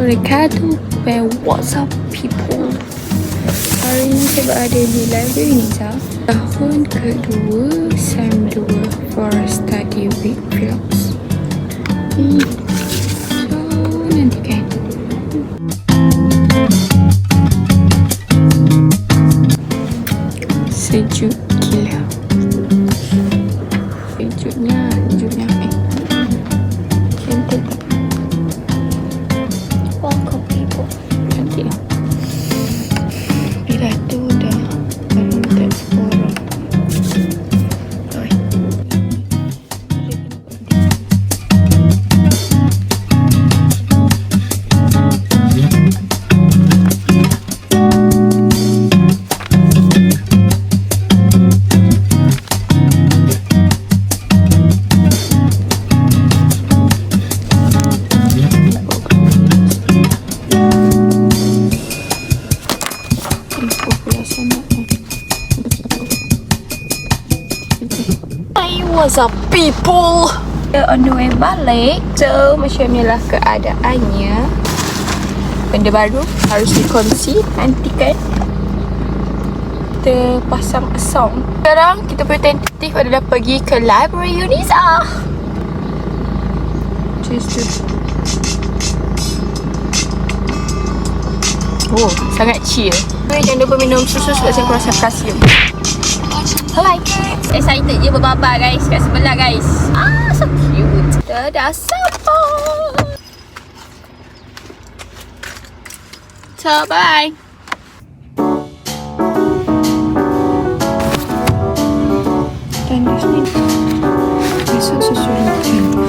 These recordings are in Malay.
wabarakatuh. What's up people? Hari ini saya berada di library Niza, tahun kedua, SEM 2 for study week vlogs. So nantikan. Sejuk gila. Sejuknya cantik tak? Welcome people. Cantik lah. Bila tu dah baru tak seorang. Oi. What's up people? On the way balik. So macam inilah keadaannya. Benda baru harus dikongsi. Nantikan kita pasang song. Sekarang kita punya tentatif adalah pergi ke library Uniza. Cheers. Oh, sangat chill. Jangan lupa minum susu sebab saya kurang kalsium. Bye. Excited je berbabar guys kat sebelah guys. So cute. Dadah sampai. So bye. Dan di sini besok sesuai dengan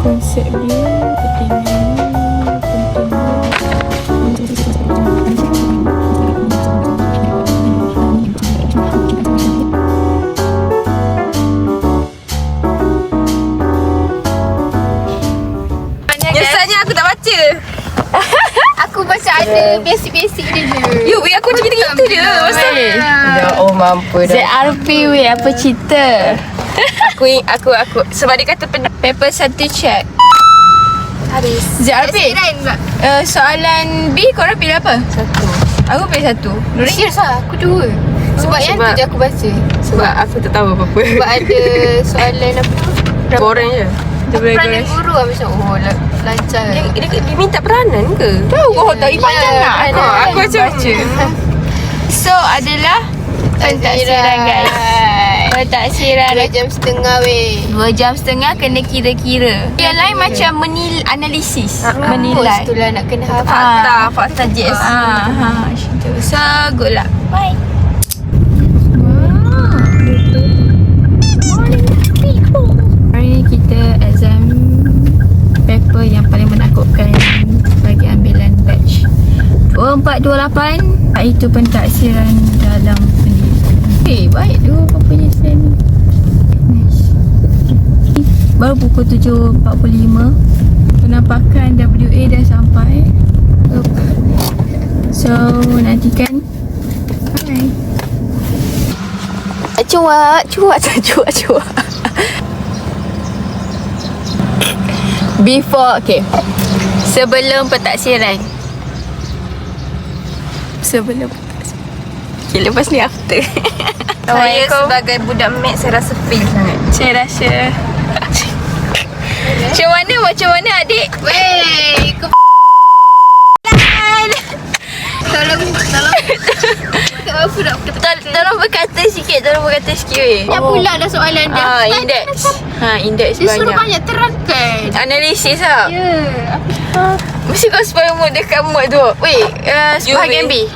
konsep dia biasanya aku tak baca. Aku baca ada basic-basic dia je. Weh aku macam gitu je. Ya oh mampu dah. ZRP weh apa cerita? Aku sebab dia kata Paper 1 check. habis. ZRP. Soalan B korang pilih apa? Satu. Aku pilih 1. Nuri? Serius lah, aku 2. Sebab yang tu je aku baca. Sebab aku tak tahu apa-apa. Sebab ada soalan apa tu? Boring je. Peranan guru lah macam lancar. Dia minta peranan ke? Tahu kau tak panjang tak? Aku macam baca. So adalah pentaksiran guys. Pentaksiran 2 jam setengah weh. 2 jam setengah kena kira-kira. Yang lain macam analisis, menilai. Itulah nak kena hafal. Fakta JS. Macam tu. So good luck. Bye. Hari ni kita exam paper yang paling menakutkan bagi ambilan batch 2428, iaitu pentaksiran dalam pendidikan. Baik tu penyelesaian ni. Nice. Baru pukul 7.45. Penampakan WA dah sampai. So nantikan. Bye. Cuak. Before, okay. Sebelum pentaksiran. Okay, lepas ni after. Saya sebagai budak mat saya rasa fail sangat. Saya rasa Macam mana adik? Weh, kau Tolong berkata sikit weh. Banyak pula dah soalan dia. Indeks Dia suruh banyak. banyak terangkan. Analisis lah. Ya. Mesti kau supaya mood dekat mood tu. Weh, bahagian B.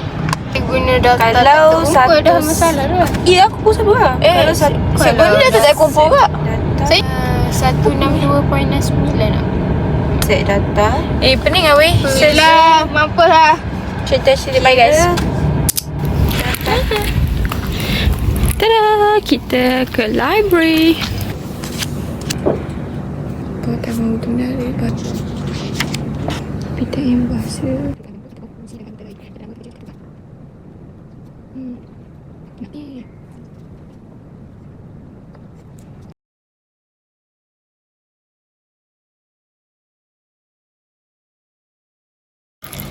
Guna daftar Kalau terkumpul satu dah masalah dah. Ya aku pun sama lah. Kalau sebelum ni dah tak kumpul kak. Saya 162.9 lah. Set data. Pening lah weh. Lah, mampuslah. Cerita bye guys. Tada, kita ke library. Kau tak mahu menarik pita yang bahasa.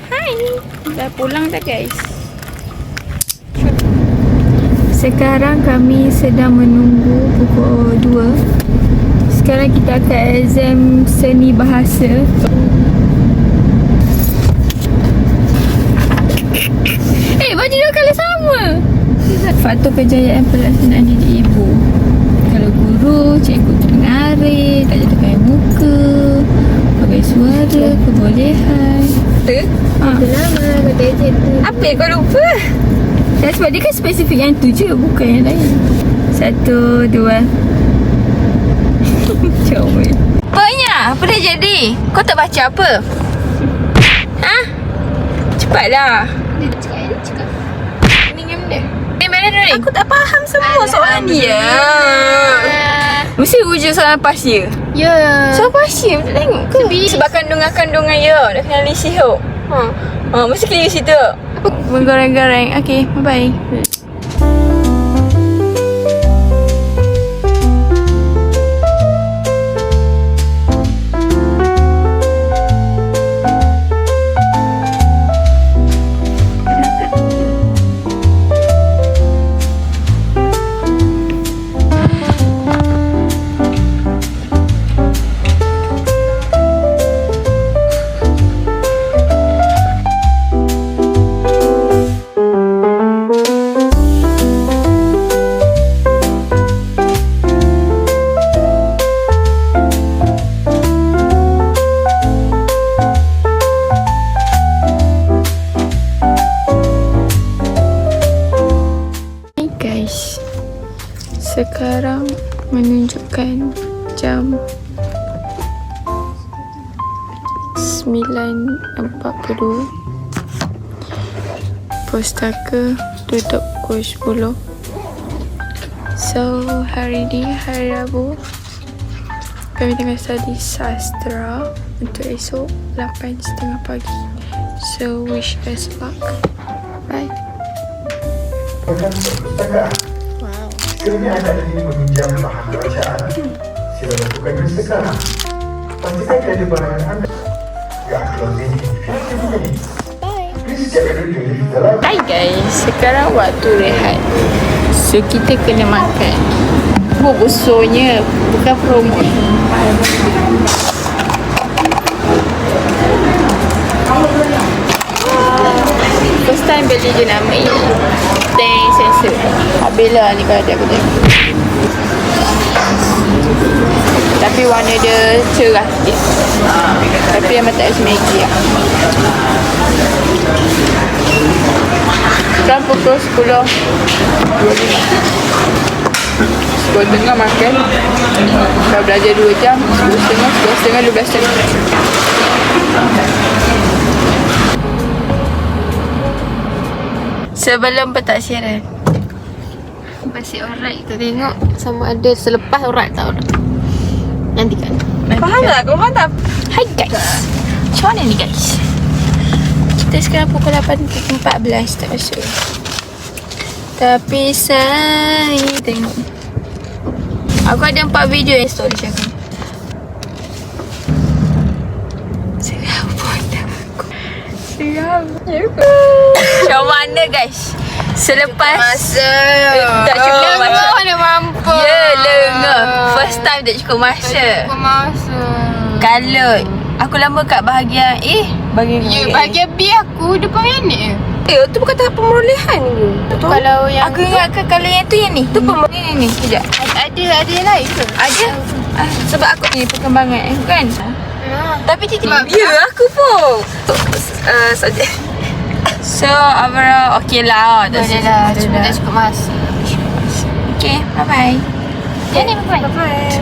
Hai, dah pulang dah guys. Sekarang kami sedang menunggu pukul 2. Sekarang kita akan exam seni bahasa. Baju dua kali sama. Faktor kejayaan pelaksanaan didik ibu. Kalau guru, cikgu tu mengarik, tak jatuh kain muka, pakai suara, kebolehan. Lama kata ejen tu. Apa yang kau lupa? Dan sebab dia kan spesifik yang tu je, bukan yang lain. 1, 2. Comel. Apanya? Apa dah jadi? Kau tak baca apa? Ha? Cepatlah. Dia cakap. Minum dia. Mana Nuri? Aku tak faham semua soalan dia. Mesti wujud soalan pasir. Ya. Soalan pasir tak tengok ke? Sebab kandungan-kandungan ya. Dah kena lisi tu. Mesti kena lisi tu. Menggoreng-goreng. Okay, bye-bye. Sekarang menunjukkan jam 9.42. Pustaka tutup pukul 10. So hari ni hari Rabu, kami tengah study sastra untuk esok 8.30 pagi. So wish us luck. Bye. Sekiranya anda ingin meminjam bahan bacaan, sila lakukan ini sekarang. Pastikan kereta barangan anda. Ya, close ini. Please check the review dalam. Hai guys, sekarang waktu rehat. So kita kena makan. Bosonya bukan promo. First time beli je nama ini. Tank sensor. Bella ni kalau aku tengok. Tapi warna dia cerah sikit. Tapi memang tak rasa Maggi lah. Sekarang pukul 10.25. Sekolah tengah makan. Dah belajar 2 jam. 10.30, 12 jam. Sebelum pentaksiran. Masih alright kita tengok sama ada selepas alright tak alright. Nantikan. Faham tak? Kau faham tak? Hai guys. Macam mana ni guys? Kita sekarang pukul 8.14 tak masuk. Tapi saya tengok. Aku ada 4 video yang story cakap. Seram pun aku. Seram. Macam mana guys? Selepas Masa. tak cukup masa. Mana mampu. Ya, lengah. First time tak cukup masa. Cukup masa. Kalau aku lama kat bahagian bahagian Ya, bahagian B aku depan nenek. Tu bukan tahap pemerolehan ke? Kalau yang Aku ingatkan kalau yang tu yang ni. Tu pemerolehan ni. Sekejap. ada yang lain ke? Ada. Sebab aku ni perkembangan kan. Tapi titik. Ya, aku pun. Saja. So overall okay lah. Dah dah. Cuma dah cukup masa. Okay, bye bye. Jangan bye. Bye.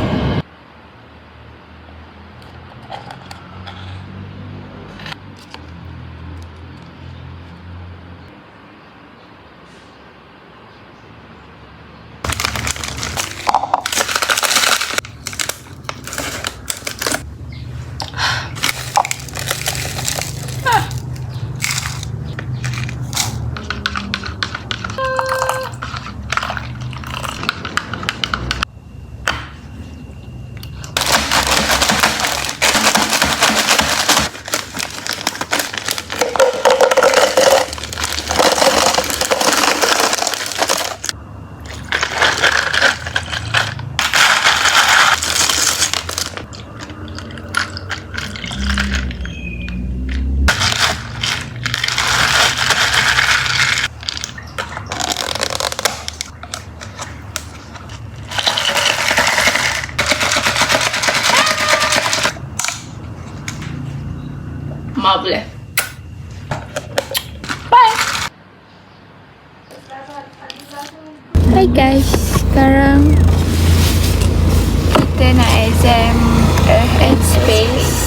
sekarang kita nak exam Earth and Space.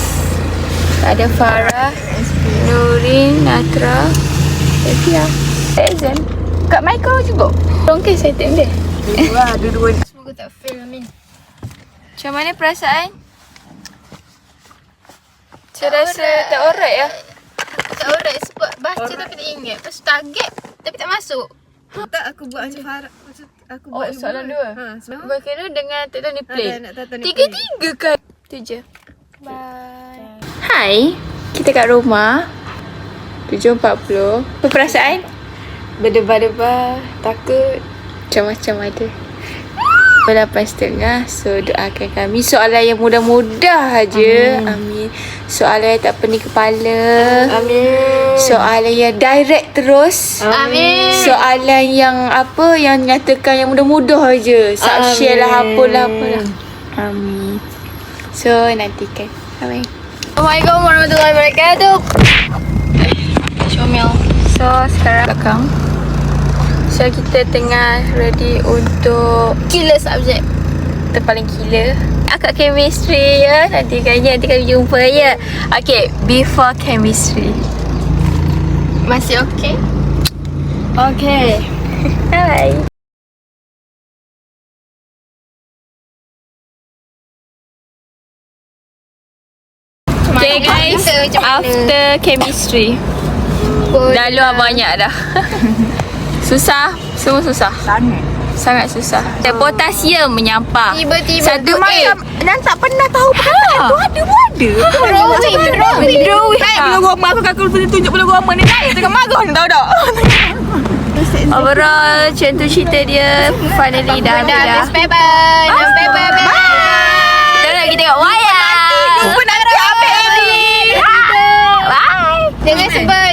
Ada Farah, Nurin, Natra, Evia. Exam kat Michael juga. Orang ke saya tengok dia. Dua-dua. Semoga tak fail, Amin. Macam mana perasaan? Saya rasa tak alright lah. Tak alright sebab baca tapi tak ingat. Lepas tu target tapi tak masuk. Tak, aku buat macam Farah. Aku Oh, soalan dua. Sebab Berkira dengan tektonik plate. nak tanya Tiga-tiga kan? Itu je. Bye. Hai, kita kat rumah. 7.40. Apa perasaan? Berdebar-debar, takut, macam-macam ada. 8.30. So doakan kami. Soalan yang mudah-mudah aja. Amin. Soalan yang tak pening kepala. Amin. Soalan yang direct terus. Amin. Soalan yang apa, yang nyatakan yang mudah-mudah aja. Saksian lah, apalah. Amin. So nantikan. Amin. Assalamualaikum warahmatullahi wabarakatuh. Comel. So sekarang belakang. So kita tengah ready untuk Killer subjek. kita paling gila. Akak chemistry ya. Nanti kami jumpa ya. Okay, before chemistry. Masih okey? Okay. Bye. Okay guys, after chemistry. Dah luar banyak dah. Susah, semua susah. Sangat susah. Potasium menyampah. Tiba-tiba Satu macam dan tak pernah tahu apa. drawing. Saya belum goma aku tunjuk belum goma ni. Saya tengah marah ni tahu tak? Overall macam tu cerita dia. Finally dah Habis paper. Dah paper. Kita lagi tengok wayang. Lupa nanti ambil edit. Bye. Jangan sebab